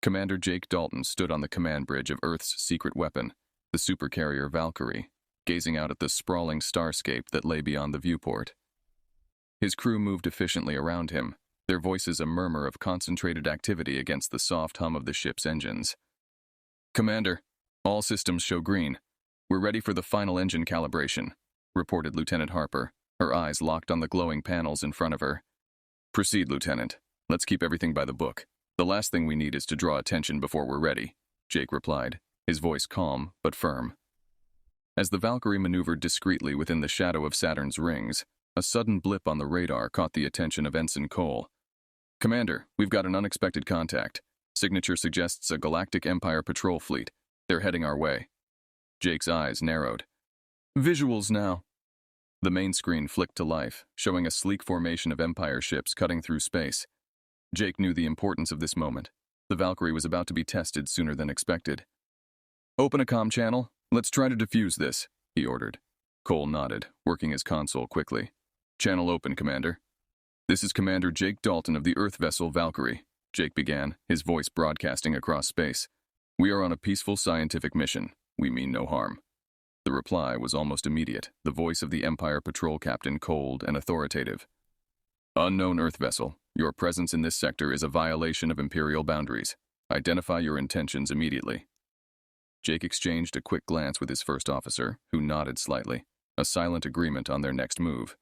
Commander Jake Dalton stood on the command bridge of Earth's secret weapon, the Supercarrier Valkyrie, gazing out at the sprawling starscape that lay beyond the viewport. His crew moved efficiently around him, their voices a murmur of concentrated activity against the soft hum of the ship's engines. "Commander, all systems show green. We're ready for the final engine calibration," reported Lieutenant Harper, her eyes locked on the glowing panels in front of her. "Proceed, Lieutenant. Let's keep everything by the book. The last thing we need is to draw attention before we're ready," Jake replied, his voice calm but firm. As the Valkyrie maneuvered discreetly within the shadow of Saturn's rings, a sudden blip on the radar caught the attention of Ensign Cole. "Commander, we've got an unexpected contact. Signature suggests a Galactic Empire patrol fleet. They're heading our way." Jake's eyes narrowed. "Visuals now." The main screen flicked to life, showing a sleek formation of Empire ships cutting through space. Jake knew the importance of this moment. The Valkyrie was about to be tested sooner than expected. "Open a comm channel. Let's try to defuse this," he ordered. Cole nodded, working his console quickly. "Channel open, Commander." "This is Commander Jake Dalton of the Earth vessel Valkyrie," Jake began, his voice broadcasting across space. "We are on a peaceful scientific mission. We mean no harm." The reply was almost immediate, the voice of the Empire patrol captain cold and authoritative. "Unknown Earth vessel, your presence in this sector is a violation of Imperial boundaries. Identify your intentions immediately." Jake exchanged a quick glance with his first officer, who nodded slightly, a silent agreement on their next move.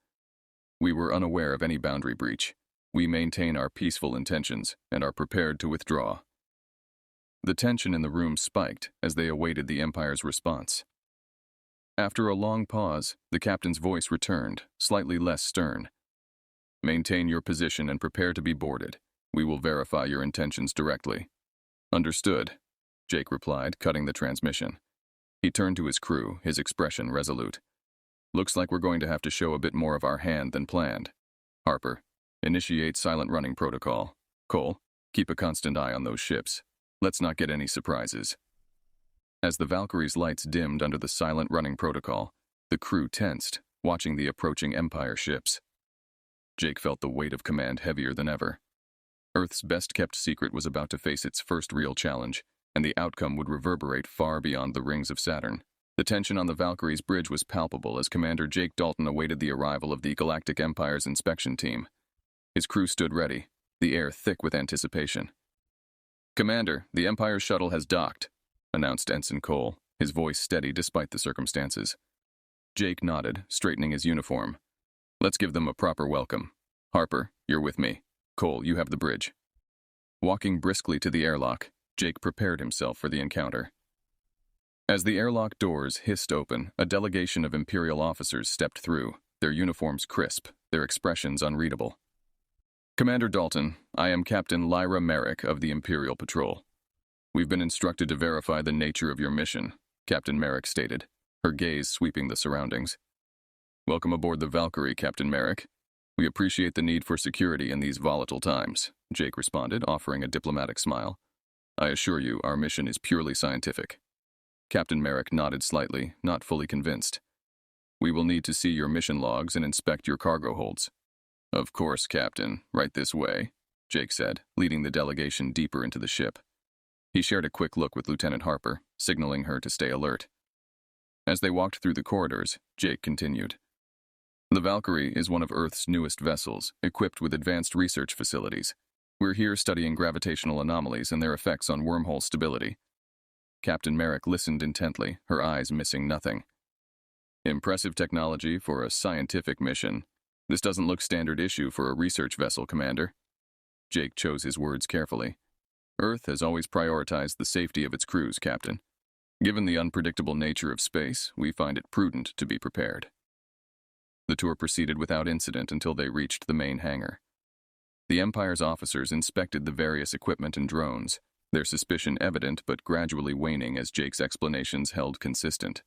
"We were unaware of any boundary breach. We maintain our peaceful intentions and are prepared to withdraw." The tension in the room spiked as they awaited the Empire's response. After a long pause, the captain's voice returned, slightly less stern. "Maintain your position and prepare to be boarded. We will verify your intentions directly." "Understood," Jake replied, cutting the transmission. He turned to his crew, his expression resolute. "Looks like we're going to have to show a bit more of our hand than planned. Harper, initiate silent running protocol. Cole, keep a constant eye on those ships. Let's not get any surprises." As the Valkyrie's lights dimmed under the silent running protocol, the crew tensed, watching the approaching Empire ships. Jake felt the weight of command heavier than ever. Earth's best-kept secret was about to face its first real challenge, and the outcome would reverberate far beyond the rings of Saturn. The tension on the Valkyrie's bridge was palpable as Commander Jake Dalton awaited the arrival of the Galactic Empire's inspection team. His crew stood ready, the air thick with anticipation. "Commander, the Empire's shuttle has docked," announced Ensign Cole, his voice steady despite the circumstances. Jake nodded, straightening his uniform. "Let's give them a proper welcome. Harper, you're with me. Cole, you have the bridge." Walking briskly to the airlock, Jake prepared himself for the encounter. As the airlock doors hissed open, a delegation of Imperial officers stepped through, their uniforms crisp, their expressions unreadable. "Commander Dalton, I am Captain Lyra Merrick of the Imperial Patrol. We've been instructed to verify the nature of your mission," Captain Merrick stated, her gaze sweeping the surroundings. "Welcome aboard the Valkyrie, Captain Merrick. We appreciate the need for security in these volatile times," Jake responded, offering a diplomatic smile. "I assure you, our mission is purely scientific." Captain Merrick nodded slightly, not fully convinced. "We will need to see your mission logs and inspect your cargo holds." "Of course, Captain. Right this way," Jake said, leading the delegation deeper into the ship. He shared a quick look with Lieutenant Harper, signaling her to stay alert. As they walked through the corridors, Jake continued. "The Valkyrie is one of Earth's newest vessels, equipped with advanced research facilities. We're here studying gravitational anomalies and their effects on wormhole stability." Captain Merrick listened intently, her eyes missing nothing. "Impressive technology for a scientific mission. This doesn't look standard issue for a research vessel, Commander." Jake chose his words carefully. "Earth has always prioritized the safety of its crews, Captain. Given the unpredictable nature of space, we find it prudent to be prepared." The tour proceeded without incident until they reached the main hangar. The Empire's officers inspected the various equipment and drones, their suspicion evident but gradually waning as Jake's explanations held consistent.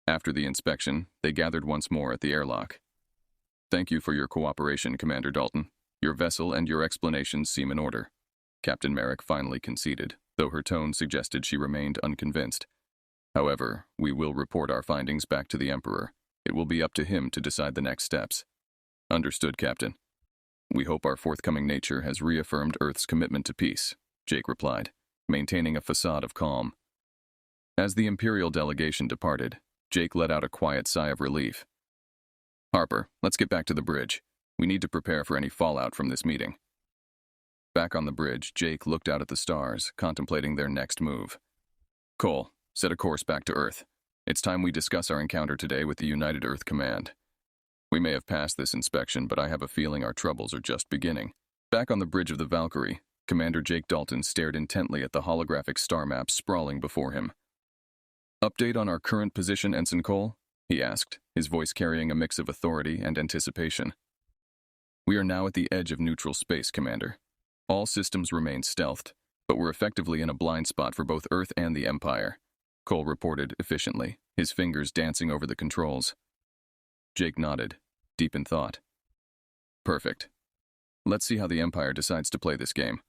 After the inspection, they gathered once more at the airlock. "Thank you for your cooperation, Commander Dalton. Your vessel and your explanations seem in order," Captain Merrick finally conceded, though her tone suggested she remained unconvinced. "However, we will report our findings back to the Emperor. It will be up to him to decide the next steps." "Understood, Captain. We hope our forthcoming nature has reaffirmed Earth's commitment to peace. Jake replied, maintaining a facade of calm. As the Imperial delegation departed, Jake let out a quiet sigh of relief. Harper, let's get back to the bridge. We need to prepare for any fallout from this meeting. Back on the bridge, Jake looked out at the stars, contemplating their next move. Cole, set a course back to Earth. It's time we discuss our encounter today with the United Earth Command. We may have passed this inspection, but I have a feeling our troubles are just beginning. Back on the bridge of the Valkyrie, Commander Jake Dalton stared intently at the holographic star map sprawling before him. Update on our current position, Ensign Cole? He asked, his voice carrying a mix of authority and anticipation. We are now at the edge of neutral space, Commander. All systems remain stealthed, but we're effectively in a blind spot for both Earth and the Empire, Cole reported efficiently, his fingers dancing over the controls. Jake nodded, deep in thought. Perfect. Let's see how the Empire decides to play this game.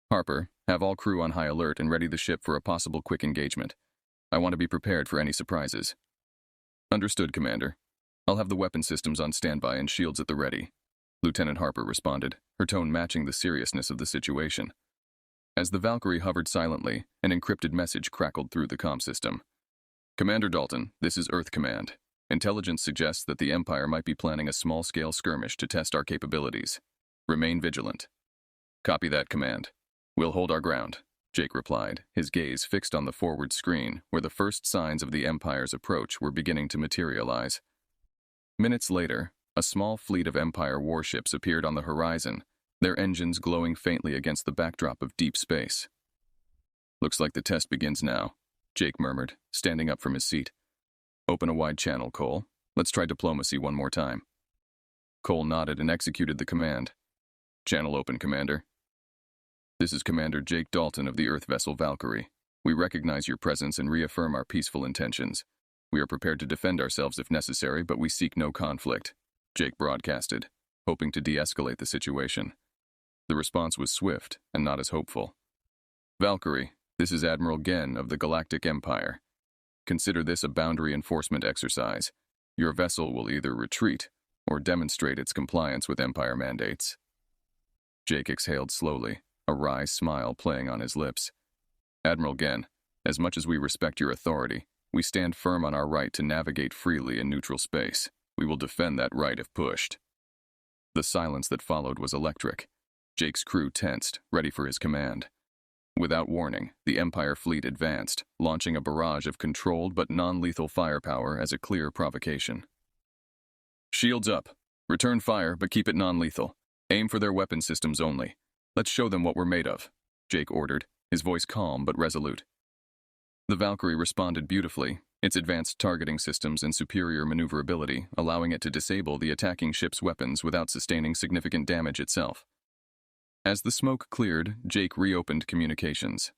Harper, have all crew on high alert and ready the ship for a possible quick engagement. I want to be prepared for any surprises. Understood, Commander. I'll have the weapon systems on standby and shields at the ready, Lieutenant Harper responded, her tone matching the seriousness of the situation. As the Valkyrie hovered silently, an encrypted message crackled through the comm system. Commander Dalton, this is Earth Command. Intelligence suggests that the Empire might be planning a small-scale skirmish to test our capabilities. Remain vigilant. Copy that, Command. We'll hold our ground, Jake replied, his gaze fixed on the forward screen, where the first signs of the Empire's approach were beginning to materialize. Minutes later, a small fleet of Empire warships appeared on the horizon, their engines glowing faintly against the backdrop of deep space. Looks like the test begins now, Jake murmured, standing up from his seat. Open a wide channel, Cole. Let's try diplomacy one more time. Cole nodded and executed the command. Channel open, Commander. This is Commander Jake Dalton of the Earth vessel Valkyrie. We recognize your presence and reaffirm our peaceful intentions. We are prepared to defend ourselves if necessary, but we seek no conflict, Jake broadcasted, hoping to de-escalate the situation. The response was swift and not as hopeful. Valkyrie, this is Admiral Gen of the Galactic Empire. Consider this a boundary enforcement exercise. Your vessel will either retreat or demonstrate its compliance with Empire mandates. Jake exhaled slowly, a wry smile playing on his lips. Admiral Gen, as much as we respect your authority, we stand firm on our right to navigate freely in neutral space. We will defend that right if pushed. The silence that followed was electric. Jake's crew tensed, ready for his command. Without warning, the Empire fleet advanced, launching a barrage of controlled but non-lethal firepower as a clear provocation. Shields up. Return fire, but keep it non-lethal. Aim for their weapon systems only. Let's show them what we're made of, Jake ordered, his voice calm but resolute. The Valkyrie responded beautifully, its advanced targeting systems and superior maneuverability allowing it to disable the attacking ship's weapons without sustaining significant damage itself. As the smoke cleared, Jake reopened communications.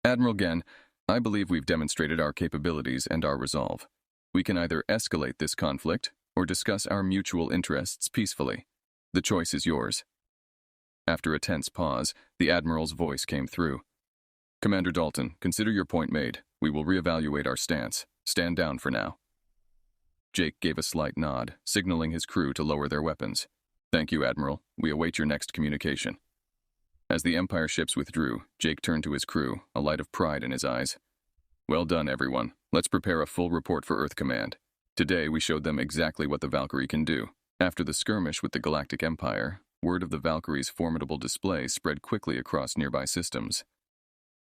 Admiral Gen, I believe we've demonstrated our capabilities and our resolve. We can either escalate this conflict or discuss our mutual interests peacefully. The choice is yours. After a tense pause, the Admiral's voice came through. Commander Dalton, consider your point made. We will reevaluate our stance. Stand down for now. Jake gave a slight nod, signaling his crew to lower their weapons. Thank you, Admiral. We await your next communication. As the Empire ships withdrew, Jake turned to his crew, a light of pride in his eyes. Well done, everyone. Let's prepare a full report for Earth Command. Today, we showed them exactly what the Valkyrie can do. After the skirmish with the Galactic Empire, word of the Valkyrie's formidable display spread quickly across nearby systems.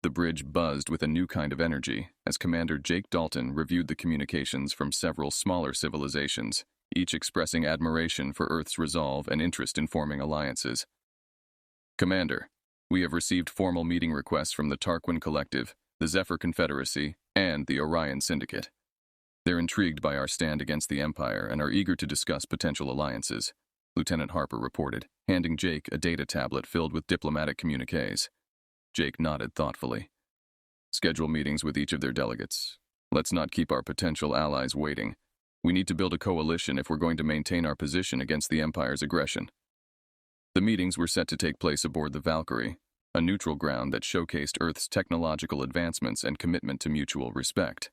The bridge buzzed with a new kind of energy as Commander Jake Dalton reviewed the communications from several smaller civilizations, each expressing admiration for Earth's resolve and interest in forming alliances. Commander, we have received formal meeting requests from the Tarquin Collective, the Zephyr Confederacy, and the Orion Syndicate. They're intrigued by our stand against the Empire and are eager to discuss potential alliances, Lieutenant Harper reported, handing Jake a data tablet filled with diplomatic communiques. Jake nodded thoughtfully. Schedule meetings with each of their delegates. Let's not keep our potential allies waiting. We need to build a coalition if we're going to maintain our position against the Empire's aggression. The meetings were set to take place aboard the Valkyrie, a neutral ground that showcased Earth's technological advancements and commitment to mutual respect.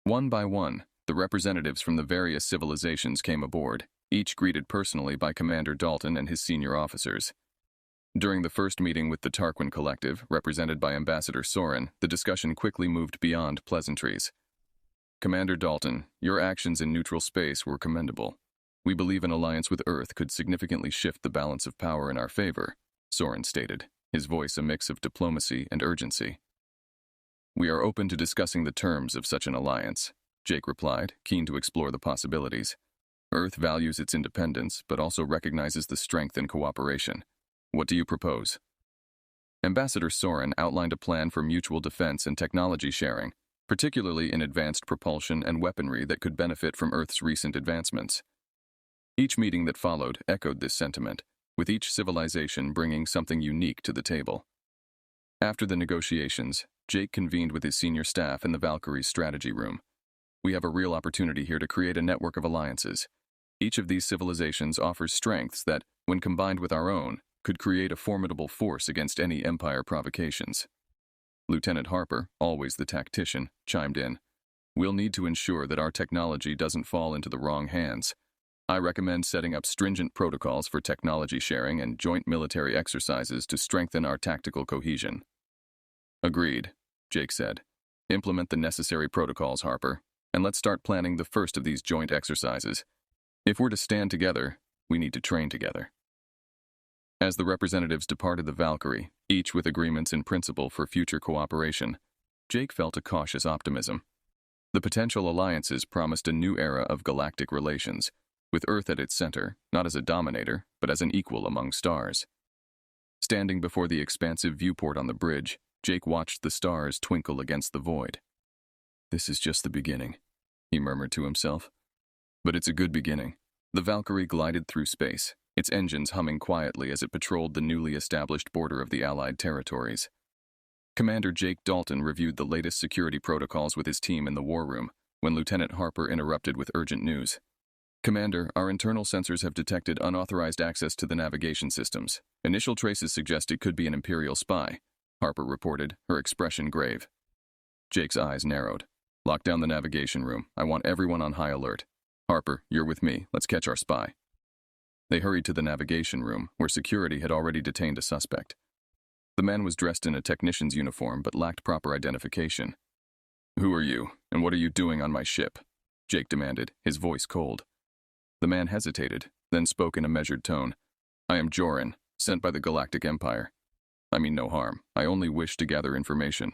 One by one, the representatives from the various civilizations came aboard, each greeted personally by Commander Dalton and his senior officers. During the first meeting with the Tarquin Collective, represented by Ambassador Soren, the discussion quickly moved beyond pleasantries. Commander Dalton, your actions in neutral space were commendable. We believe an alliance with Earth could significantly shift the balance of power in our favor, Soren stated, his voice a mix of diplomacy and urgency. We are open to discussing the terms of such an alliance, Jake replied, keen to explore the possibilities. Earth values its independence, but also recognizes the strength in cooperation. What do you propose? Ambassador Soren outlined a plan for mutual defense and technology sharing, particularly in advanced propulsion and weaponry that could benefit from Earth's recent advancements. Each meeting that followed echoed this sentiment, with each civilization bringing something unique to the table. After the negotiations, Jake convened with his senior staff in the Valkyrie's strategy room. We have a real opportunity here to create a network of alliances. Each of these civilizations offers strengths that, when combined with our own, could create a formidable force against any Empire provocations. Lieutenant Harper, always the tactician, chimed in. We'll need to ensure that our technology doesn't fall into the wrong hands. I recommend setting up stringent protocols for technology sharing and joint military exercises to strengthen our tactical cohesion. Agreed, Jake said. Implement the necessary protocols, Harper, and let's start planning the first of these joint exercises. If we're to stand together, we need to train together. As the representatives departed the Valkyrie, each with agreements in principle for future cooperation, Jake felt a cautious optimism. The potential alliances promised a new era of galactic relations, with Earth at its center, not as a dominator, but as an equal among stars. Standing before the expansive viewport on the bridge, Jake watched the stars twinkle against the void. This is just the beginning, he murmured to himself. But it's a good beginning. The Valkyrie glided through space, its engines humming quietly as it patrolled the newly established border of the Allied territories. Commander Jake Dalton reviewed the latest security protocols with his team in the war room when Lieutenant Harper interrupted with urgent news. Commander, our internal sensors have detected unauthorized access to the navigation systems. Initial traces suggest it could be an Imperial spy, Harper reported, her expression grave. Jake's eyes narrowed. Lock down the navigation room. I want everyone on high alert. Harper, you're with me. Let's catch our spy. They hurried to the navigation room, where security had already detained a suspect. The man was dressed in a technician's uniform but lacked proper identification. Who are you, and what are you doing on my ship? Jake demanded, his voice cold. The man hesitated, then spoke in a measured tone. I am Joran, sent by the Galactic Empire. I mean no harm. I only wish to gather information.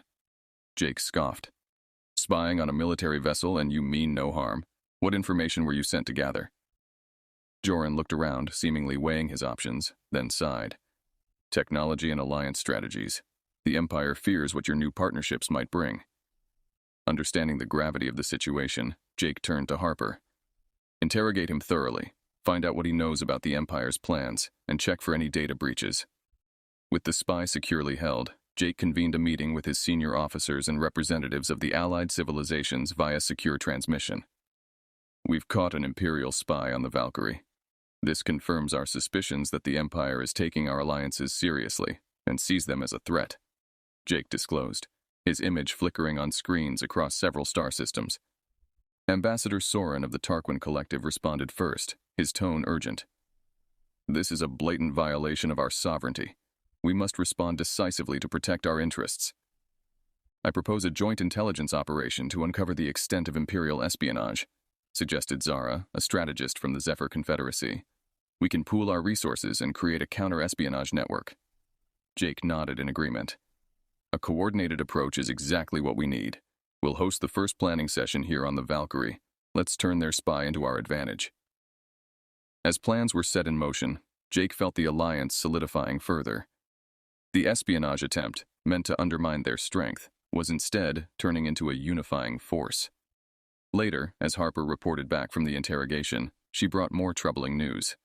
Jake scoffed. Spying on a military vessel and you mean no harm? What information were you sent to gather? Joran looked around, seemingly weighing his options, then sighed. Technology and alliance strategies. The Empire fears what your new partnerships might bring. Understanding the gravity of the situation, Jake turned to Harper. Interrogate him thoroughly, find out what he knows about the Empire's plans, and check for any data breaches. With the spy securely held, Jake convened a meeting with his senior officers and representatives of the Allied civilizations via secure transmission. We've caught an Imperial spy on the Valkyrie. This confirms our suspicions that the Empire is taking our alliances seriously and sees them as a threat, Jake disclosed, his image flickering on screens across several star systems. Ambassador Soren of the Tarquin Collective responded first, his tone urgent. This is a blatant violation of our sovereignty. We must respond decisively to protect our interests. I propose a joint intelligence operation to uncover the extent of Imperial espionage, suggested Zara, a strategist from the Zephyr Confederacy. We can pool our resources and create a counter-espionage network. Jake nodded in agreement. A coordinated approach is exactly what we need. We'll host the first planning session here on the Valkyrie. Let's turn their spy into our advantage. As plans were set in motion, Jake felt the alliance solidifying further. The espionage attempt, meant to undermine their strength, was instead turning into a unifying force. Later, as Harper reported back from the interrogation, she brought more troubling news.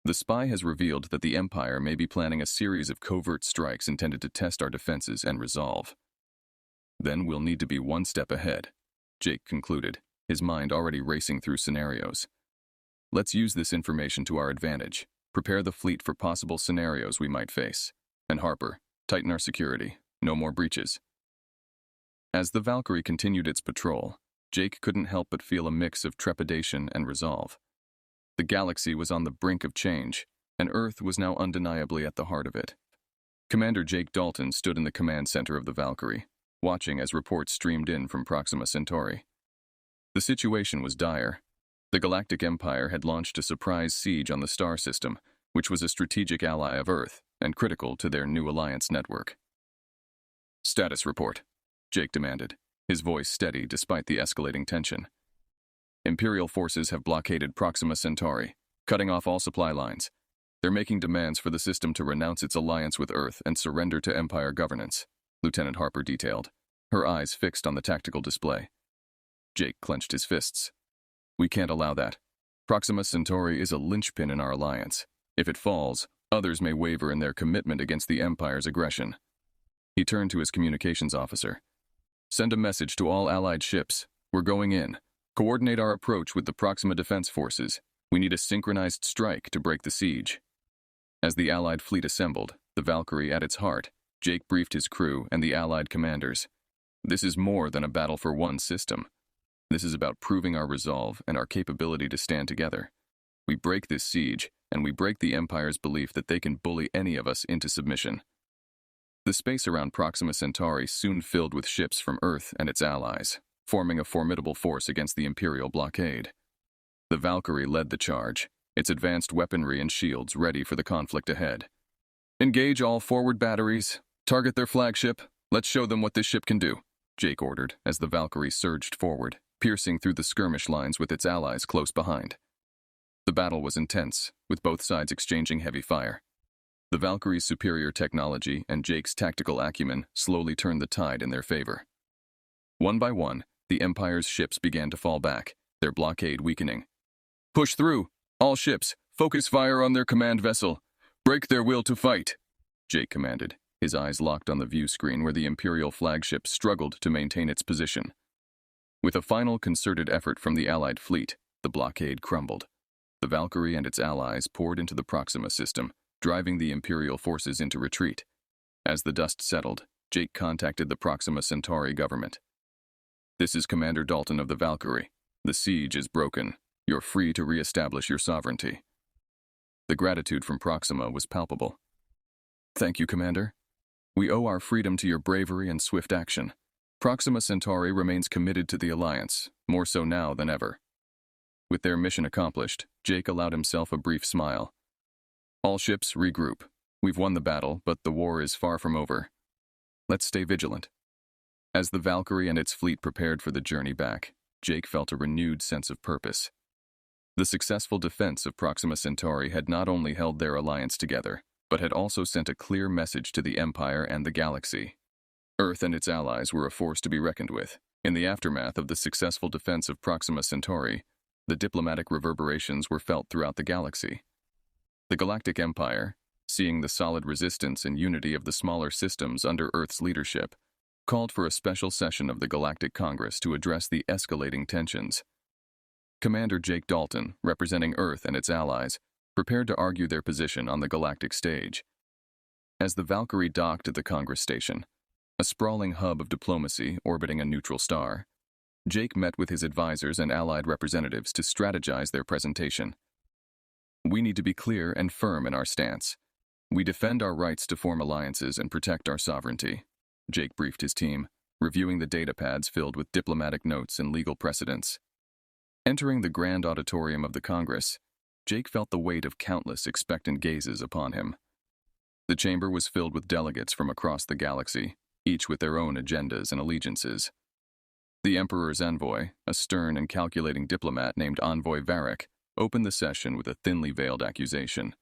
The spy has revealed that the Empire may be planning a series of covert strikes intended to test our defenses and resolve. Then we'll need to be one step ahead, Jake concluded, his mind already racing through scenarios. Let's use this information to our advantage, prepare the fleet for possible scenarios we might face. And Harper, tighten our security, no more breaches. As the Valkyrie continued its patrol, Jake couldn't help but feel a mix of trepidation and resolve. The galaxy was on the brink of change, and Earth was now undeniably at the heart of it. Commander Jake Dalton stood in the command center of the Valkyrie, watching as reports streamed in from Proxima Centauri. The situation was dire. The Galactic Empire had launched a surprise siege on the star system, which was a strategic ally of Earth and critical to their new alliance network. "Status report," Jake demanded, his voice steady despite the escalating tension. "Imperial forces have blockaded Proxima Centauri, cutting off all supply lines. They're making demands for the system to renounce its alliance with Earth and surrender to Empire governance," Lieutenant Harper detailed, her eyes fixed on the tactical display. Jake clenched his fists. "We can't allow that. Proxima Centauri is a linchpin in our alliance. If it falls, others may waver in their commitment against the Empire's aggression." He turned to his communications officer. "Send a message to all Allied ships. We're going in. Coordinate our approach with the Proxima Defense Forces. We need a synchronized strike to break the siege." As the Allied fleet assembled, the Valkyrie at its heart, Jake briefed his crew and the Allied commanders. "This is more than a battle for one system. This is about proving our resolve and our capability to stand together. We break this siege, and we break the Empire's belief that they can bully any of us into submission." The space around Proxima Centauri soon filled with ships from Earth and its allies, forming a formidable force against the Imperial blockade. The Valkyrie led the charge, its advanced weaponry and shields ready for the conflict ahead. "Engage all forward batteries. Target their flagship. Let's show them what this ship can do," Jake ordered as the Valkyrie surged forward, piercing through the skirmish lines with its allies close behind. The battle was intense, with both sides exchanging heavy fire. The Valkyrie's superior technology and Jake's tactical acumen slowly turned the tide in their favor. One by one, the Empire's ships began to fall back, their blockade weakening. "Push through! All ships, focus fire on their command vessel. Break their will to fight," Jake commanded, his eyes locked on the view screen where the Imperial flagship struggled to maintain its position. With a final concerted effort from the Allied fleet, the blockade crumbled. The Valkyrie and its allies poured into the Proxima system, driving the Imperial forces into retreat. As the dust settled, Jake contacted the Proxima Centauri government. "This is Commander Dalton of the Valkyrie. The siege is broken. You're free to re-establish your sovereignty." The gratitude from Proxima was palpable. "Thank you, Commander. We owe our freedom to your bravery and swift action. Proxima Centauri remains committed to the Alliance, more so now than ever." With their mission accomplished, Jake allowed himself a brief smile. "All ships, regroup. We've won the battle, but the war is far from over. Let's stay vigilant." As the Valkyrie and its fleet prepared for the journey back, Jake felt a renewed sense of purpose. The successful defense of Proxima Centauri had not only held their alliance together, but had also sent a clear message to the Empire and the galaxy. Earth and its allies were a force to be reckoned with. In the aftermath of the successful defense of Proxima Centauri, the diplomatic reverberations were felt throughout the galaxy. The Galactic Empire, seeing the solid resistance and unity of the smaller systems under Earth's leadership, called for a special session of the Galactic Congress to address the escalating tensions. Commander Jake Dalton, representing Earth and its allies, prepared to argue their position on the galactic stage. As the Valkyrie docked at the Congress station, a sprawling hub of diplomacy orbiting a neutral star, Jake met with his advisors and allied representatives to strategize their presentation. "We need to be clear and firm in our stance. We defend our rights to form alliances and protect our sovereignty," Jake briefed his team, reviewing the data pads filled with diplomatic notes and legal precedents. Entering the grand auditorium of the Congress, Jake felt the weight of countless expectant gazes upon him. The chamber was filled with delegates from across the galaxy, each with their own agendas and allegiances. The Emperor's envoy, a stern and calculating diplomat named Envoy Varric, opened the session with a thinly veiled accusation.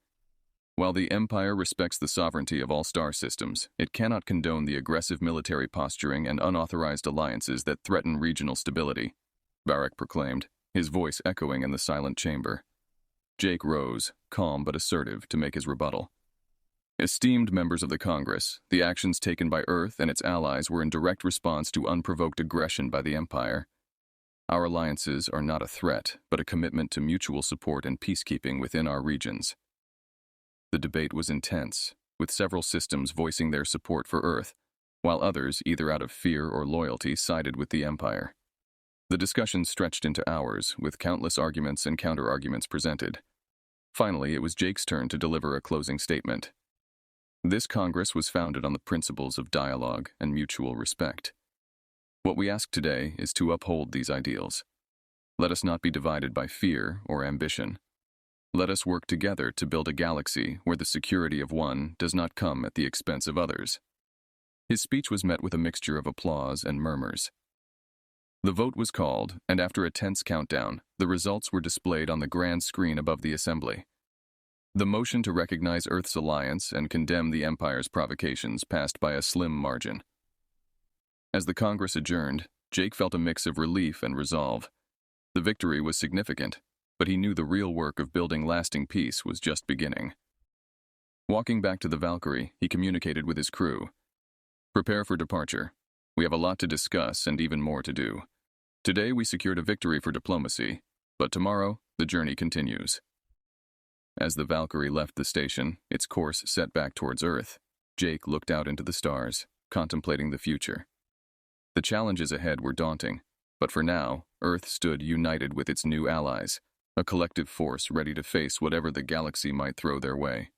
While the Empire respects the sovereignty of all star systems, it cannot condone the aggressive military posturing and unauthorized alliances that threaten regional stability, Varric proclaimed, his voice echoing in the silent chamber. Jake rose, calm but assertive, to make his rebuttal. "Esteemed members of the Congress, the actions taken by Earth and its allies were in direct response to unprovoked aggression by the Empire. Our alliances are not a threat, but a commitment to mutual support and peacekeeping within our regions." The debate was intense, with several systems voicing their support for Earth, while others, either out of fear or loyalty, sided with the Empire. The discussion stretched into hours, with countless arguments and counter-arguments presented. Finally, it was Jake's turn to deliver a closing statement. This Congress was founded on the principles of dialogue and mutual respect. What we ask today is to uphold these ideals. Let us not be divided by fear or ambition. Let us work together to build a galaxy where the security of one does not come at the expense of others. His speech was met with a mixture of applause and murmurs. The vote was called, and after a tense countdown, the results were displayed on the grand screen above the assembly. The motion to recognize Earth's alliance and condemn the Empire's provocations passed by a slim margin. As the Congress adjourned, Jake felt a mix of relief and resolve. The victory was significant, but he knew the real work of building lasting peace was just beginning. Walking back to the Valkyrie, he communicated with his crew. Prepare for departure. We have a lot to discuss and even more to do. Today we secured a victory for diplomacy, but tomorrow the journey continues. As the Valkyrie left the station, its course set back towards Earth, Jake looked out into the stars, contemplating the future. The challenges ahead were daunting, but for now, Earth stood united with its new allies, a collective force ready to face whatever the galaxy might throw their way.